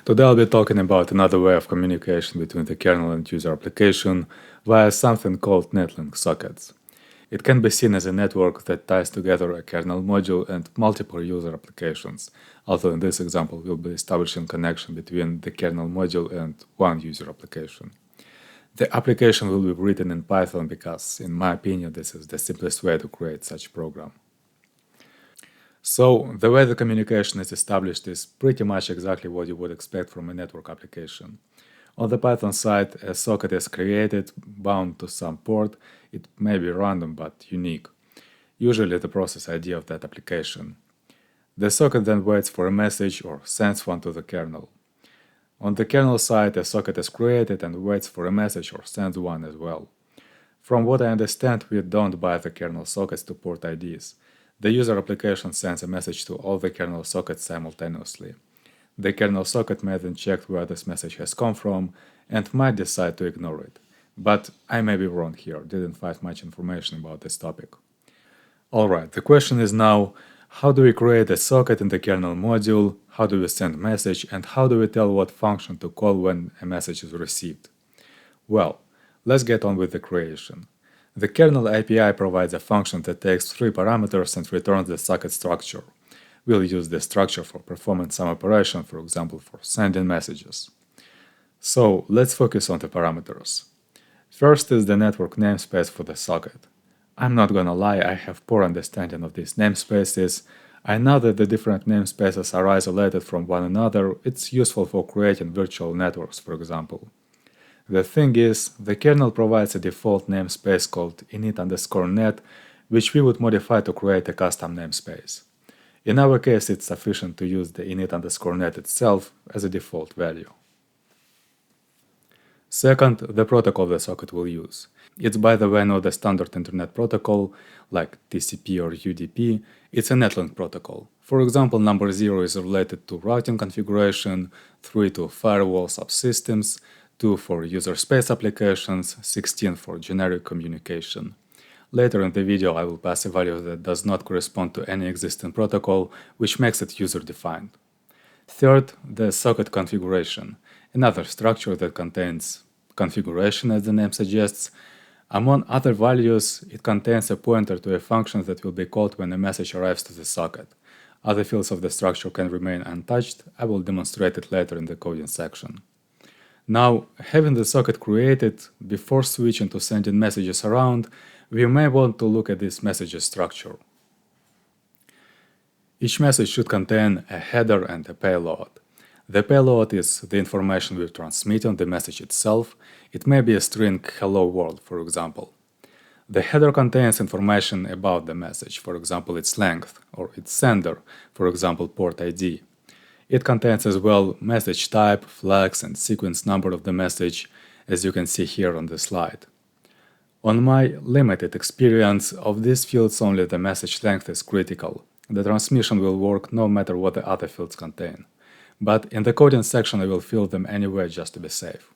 Today I'll be talking about another way of communication between the kernel and user application via something called Netlink sockets. It can be seen as a network that ties together a kernel module and multiple user applications, although in this example we'll be establishing connection between the kernel module and one user application. The application will be written in Python because, in my opinion, this is the simplest way to create such program. So, the way the communication is established is pretty much exactly what you would expect from a network application. On the Python side, a socket is created, bound to some port. It may be random but unique, usually the process ID of that application. The socket then waits for a message or sends one to the kernel. On the kernel side, a socket is created and waits for a message or sends one as well. From what I understand, we don't bind the kernel sockets to port IDs. The user application sends a message to all the kernel sockets simultaneously. The kernel socket may then check where this message has come from and might decide to ignore it. But I may be wrong here, didn't find much information about this topic. Alright, the question is now, how do we create a socket in the kernel module, how do we send message, and how do we tell what function to call when a message is received? Well, let's get on with the creation. The kernel API provides a function that takes three parameters and returns the socket structure. We'll use this structure for performing some operation, for example, for sending messages. So let's focus on the parameters. First is the network namespace for the socket. I'm not gonna lie, I have poor understanding of these namespaces. I know that the different namespaces are isolated from one another. It's useful for creating virtual networks, for example. The thing is, the kernel provides a default namespace called init_net, which we would modify to create a custom namespace. In our case, it's sufficient to use the init_net itself as a default value. Second, the protocol the socket will use. It's, by the way, not a standard internet protocol like TCP or UDP. It's a Netlink protocol. For example, number 0 is related to routing configuration, 3 to firewall subsystems, 2 for user space applications, 16 for generic communication. Later in the video I will pass a value that does not correspond to any existing protocol, which makes it user-defined. Third, the socket configuration, another structure that contains configuration as the name suggests. Among other values, it contains a pointer to a function that will be called when a message arrives to the socket. Other fields of the structure can remain untouched. I will demonstrate it later in the coding section. Now, having the socket created, before switching to sending messages around, we may want to look at this messages structure. Each message should contain a header and a payload. The payload is the information we transmit on the message itself. It may be a string hello world, for example. The header contains information about the message, for example its length, or its sender, for example port ID. It contains as well message type, flags, and sequence number of the message, as you can see here on the slide. On my limited experience of these fields, only the message length is critical. The transmission will work no matter what the other fields contain. But in the coding section I will fill them anyway just to be safe.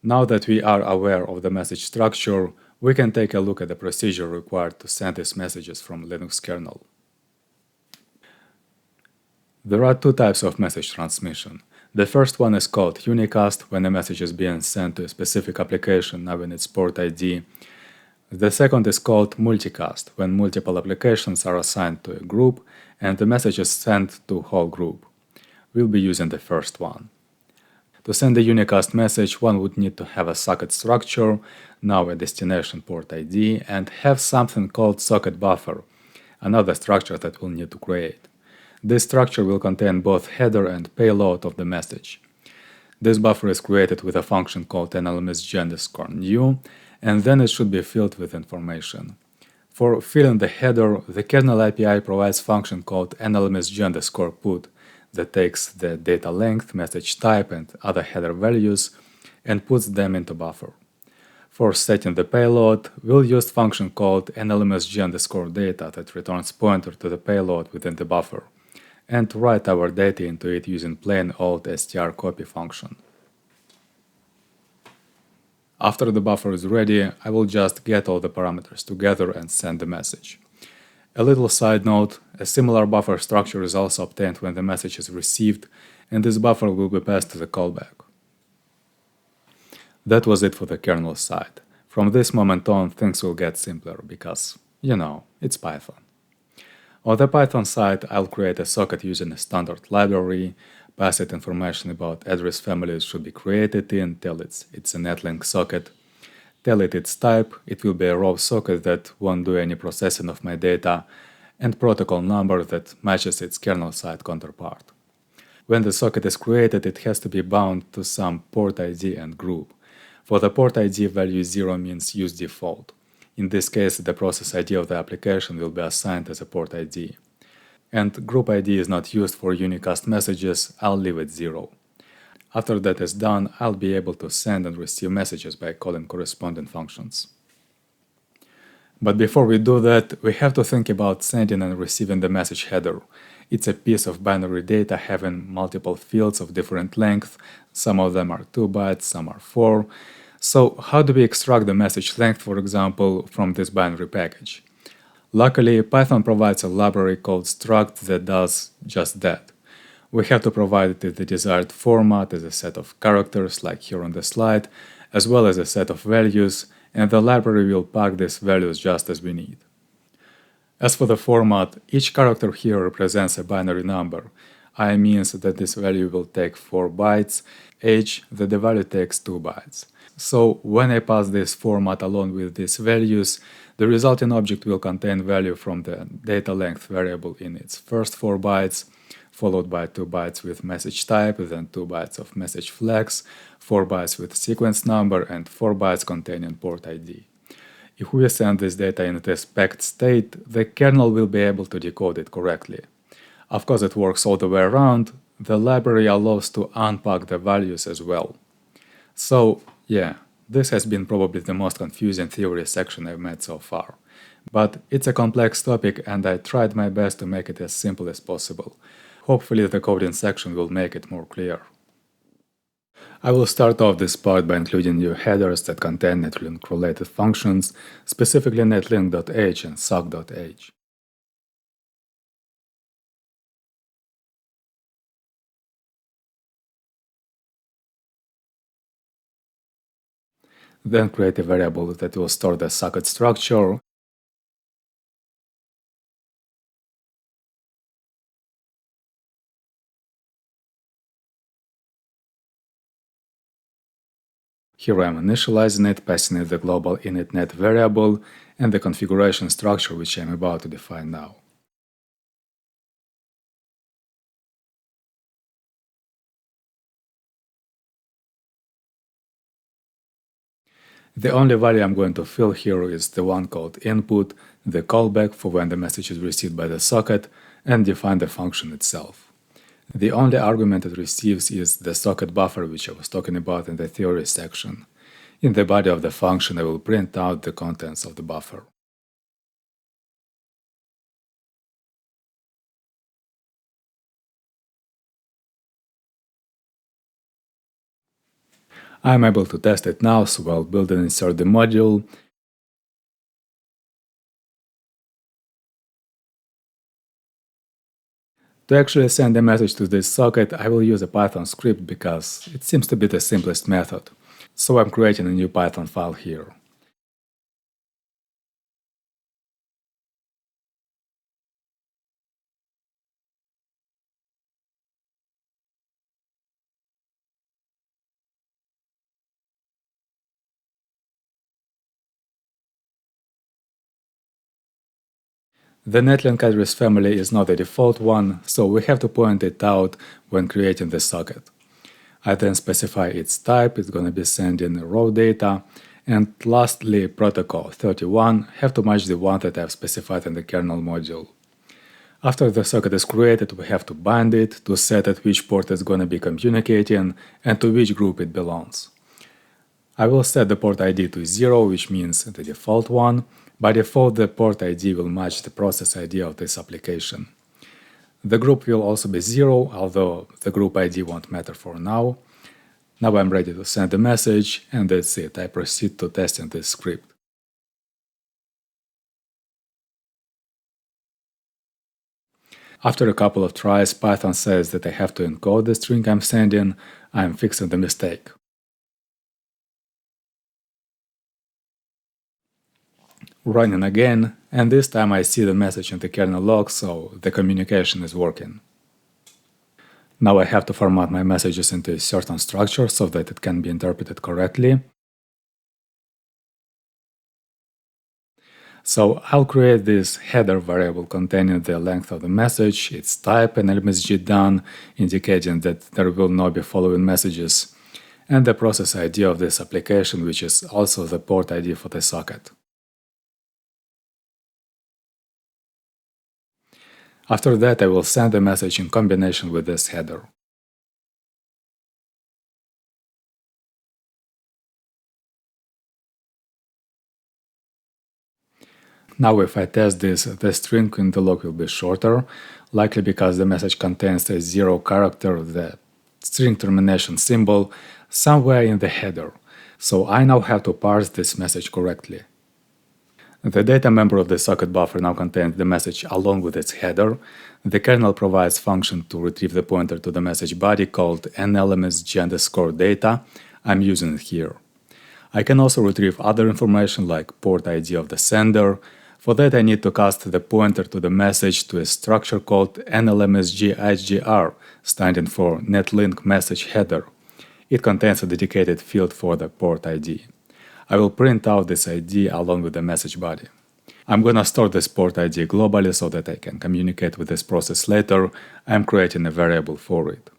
Now that we are aware of the message structure, we can take a look at the procedure required to send these messages from Linux kernel. There are two types of message transmission. The first one is called unicast, when a message is being sent to a specific application knowing its port ID. The second is called multicast, when multiple applications are assigned to a group and the message is sent to a whole group. We'll be using the first one. To send a unicast message, one would need to have a socket structure, now a destination port ID, and have something called socket buffer, another structure that we'll need to create. This structure will contain both header and payload of the message. This buffer is created with a function called nlmsg_new, and then it should be filled with information. For filling the header, the kernel API provides a function called nlmsg_put that takes the data length, message type, and other header values and puts them into buffer. For setting the payload, we'll use a function called nlmsg_data that returns pointer to the payload within the buffer, and write our data into it using plain old strcopy function. After the buffer is ready, I will just get all the parameters together and send the message. A little side note, a similar buffer structure is also obtained when the message is received, and this buffer will be passed to the callback. That was it for the kernel side. From this moment on, things will get simpler because, it's Python. On the Python side, I'll create a socket using a standard library, pass it information about address families should be created in, tell it's a Netlink socket, tell it its type, it will be a raw socket that won't do any processing of my data, and protocol number that matches its kernel side counterpart. When the socket is created, it has to be bound to some port ID and group. For the port ID, value 0 means use default. In this case, the process ID of the application will be assigned as a port ID. And group ID is not used for unicast messages, I'll leave it 0. After that is done, I'll be able to send and receive messages by calling corresponding functions. But before we do that, we have to think about sending and receiving the message header. It's a piece of binary data having multiple fields of different length. Some of them are 2 bytes, some are 4. So how do we extract the message length, for example, from this binary package? Luckily, Python provides a library called struct that does just that. We have to provide it in the desired format as a set of characters, like here on the slide, as well as a set of values, and the library will pack these values just as we need. As for the format, each character here represents a binary number. I means that this value will take 4 bytes, H that the value takes 2 bytes. So when I pass this format along with these values, the resulting object will contain value from the data length variable in its first 4 bytes, followed by 2 bytes with message type, then 2 bytes of message flags, 4 bytes with sequence number, and 4 bytes containing port ID. If we send this data in the spec state, the kernel will be able to decode it correctly. Of course, it works all the way around. The library allows to unpack the values as well. So, yeah, this has been probably the most confusing theory section I've made so far. But it's a complex topic and I tried my best to make it as simple as possible. Hopefully the coding section will make it more clear. I will start off this part by including new headers that contain Netlink-related functions, specifically netlink.h and sock.h. Then create a variable that will store the socket structure. Here I am initializing it, passing it the global initnet variable and the configuration structure which I am about to define now. The only value I'm going to fill here is the one called input, the callback for when the message is received by the socket, and define the function itself. The only argument it receives is the socket buffer which I was talking about in the theory section. In the body of the function I will print out the contents of the buffer. I'm able to test it now, so I'll build and insert the module. To actually send a message to this socket, I will use a Python script because it seems to be the simplest method. So I'm creating a new Python file here. The Netlink address family is not a default one, so we have to point it out when creating the socket. I then specify its type, it's going to be sending raw data, and lastly, protocol 31 have to match the one that I've specified in the kernel module. After the socket is created, we have to bind it to set at which port it's going to be communicating and to which group it belongs. I will set the port ID to 0, which means the default one. By default, the port ID will match the process ID of this application. The group will also be 0, although the group ID won't matter for now. Now I'm ready to send the message, and that's it. I proceed to testing this script. After a couple of tries, Python says that I have to encode the string I'm sending. I'm fixing the mistake. Running again, and this time I see the message in the kernel log, so the communication is working. Now I have to format my messages into a certain structure so that it can be interpreted correctly. So I'll create this header variable containing the length of the message, its type, and LMSG done, indicating that there will not be following messages, and the process ID of this application, which is also the port ID for the socket. After that, I will send the message in combination with this header. Now if I test this, the string in the log will be shorter, likely because the message contains a 0 character, the string termination symbol, somewhere in the header. So I now have to parse this message correctly. The data member of the socket buffer now contains the message along with its header. The kernel provides function to retrieve the pointer to the message body called nlmsg_data. I'm using it here. I can also retrieve other information like port ID of the sender. For that, I need to cast the pointer to the message to a structure called nlmsg_igr, standing for Netlink message header. It contains a dedicated field for the port ID. I will print out this ID along with the message body. I'm gonna store this port ID globally so that I can communicate with this process later. I'm creating a variable for it.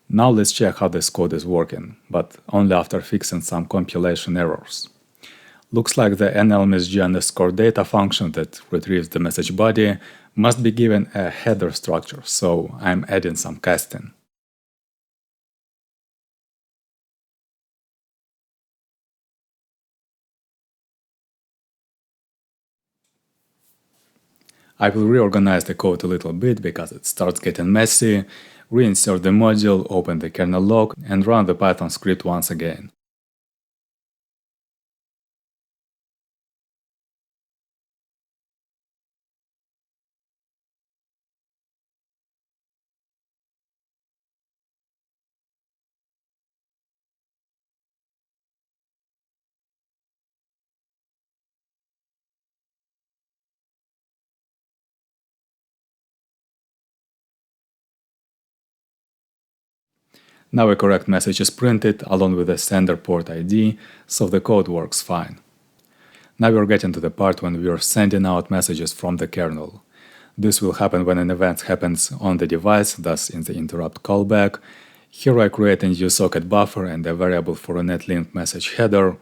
Now let's check how this code is working, but only after fixing some compilation errors. Looks like the nlmsg_data function that retrieves the message body must be given a header structure, so I'm adding some casting. I will reorganize the code a little bit because it starts getting messy, reinsert the module, open the kernel log, and run the Python script once again. Now a correct message is printed along with the sender port ID, so the code works fine. Now we're getting to the part when we are sending out messages from the kernel. This will happen when an event happens on the device, thus in the interrupt callback. Here I create a new socket buffer and a variable for a Netlink message header.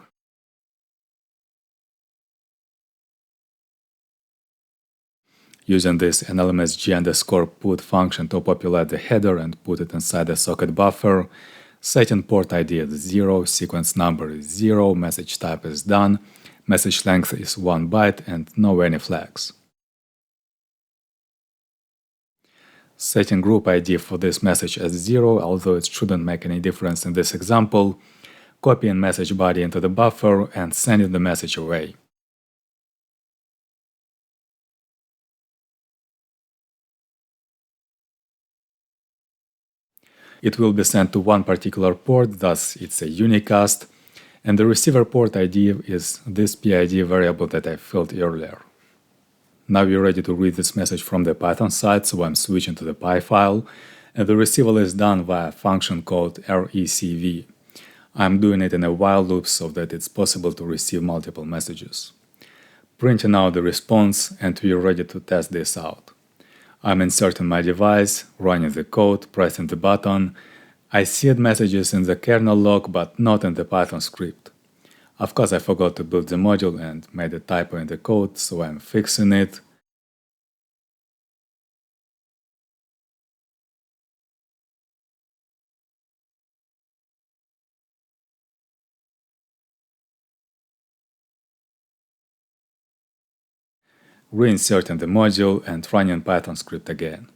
Using this nlmsg_put function to populate the header and put it inside the socket buffer. Setting port ID as 0, sequence number is 0, message type is done, message length is 1 byte and no any flags. Setting group ID for this message as 0, although it shouldn't make any difference in this example. Copying message body into the buffer and sending the message away. It will be sent to one particular port, thus it's a unicast, and the receiver port ID is this PID variable that I filled earlier. Now we're ready to read this message from the Python side, so I'm switching to the Py file, and the retrieval is done via a function called recv. I'm doing it in a while loop so that it's possible to receive multiple messages. Printing out the response, and we're ready to test this out. I'm inserting my device, running the code, pressing the button. I see messages in the kernel log but not in the Python script. Of course, I forgot to build the module and made a typo in the code, so I'm fixing it. Reinserting the module and running Python script again.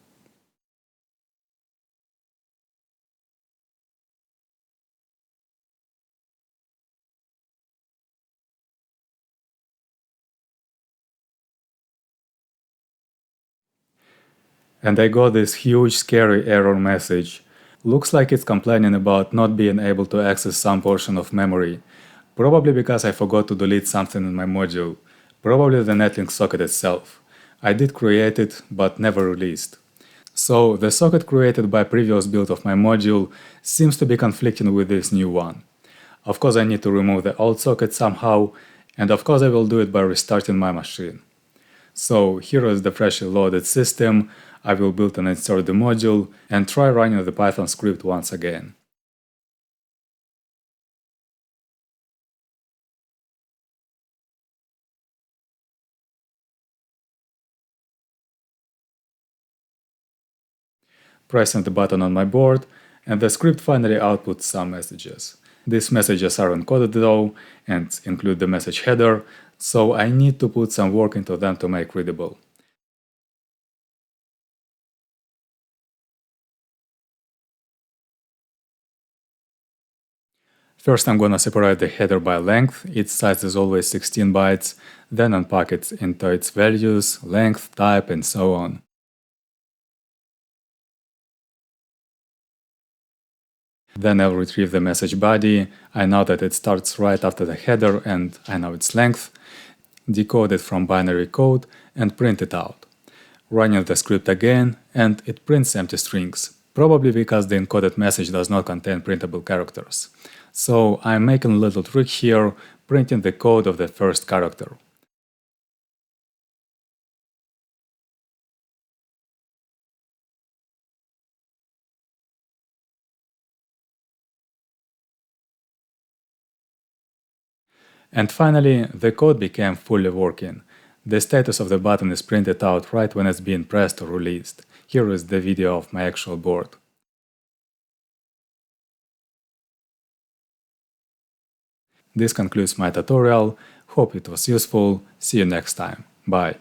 and I got this huge scary error message. Looks like it's complaining about not being able to access some portion of memory, probably because I forgot to delete something in my module, probably the Netlink socket itself. I did create it, but never released. So the socket created by previous build of my module seems to be conflicting with this new one. Of course I need to remove the old socket somehow, and of course I will do it by restarting my machine. So here is the freshly loaded system. I will build and insert the module and try running the Python script once again. Pressing the button on my board, and the script finally outputs some messages. These messages are encoded though, and include the message header, so I need to put some work into them to make readable. First I'm gonna separate the header by length, its size is always 16 bytes, then unpack it into its values, length, type, and so on. Then I'll retrieve the message body. I know that it starts right after the header and I know its length. Decode it from binary code and print it out. Running the script again and it prints empty strings, probably because the encoded message does not contain printable characters. So I'm making a little trick here, printing the code of the first character. And finally, the code became fully working. The status of the button is printed out right when it's being pressed or released. Here is the video of my actual board. This concludes my tutorial. Hope it was useful. See you next time. Bye.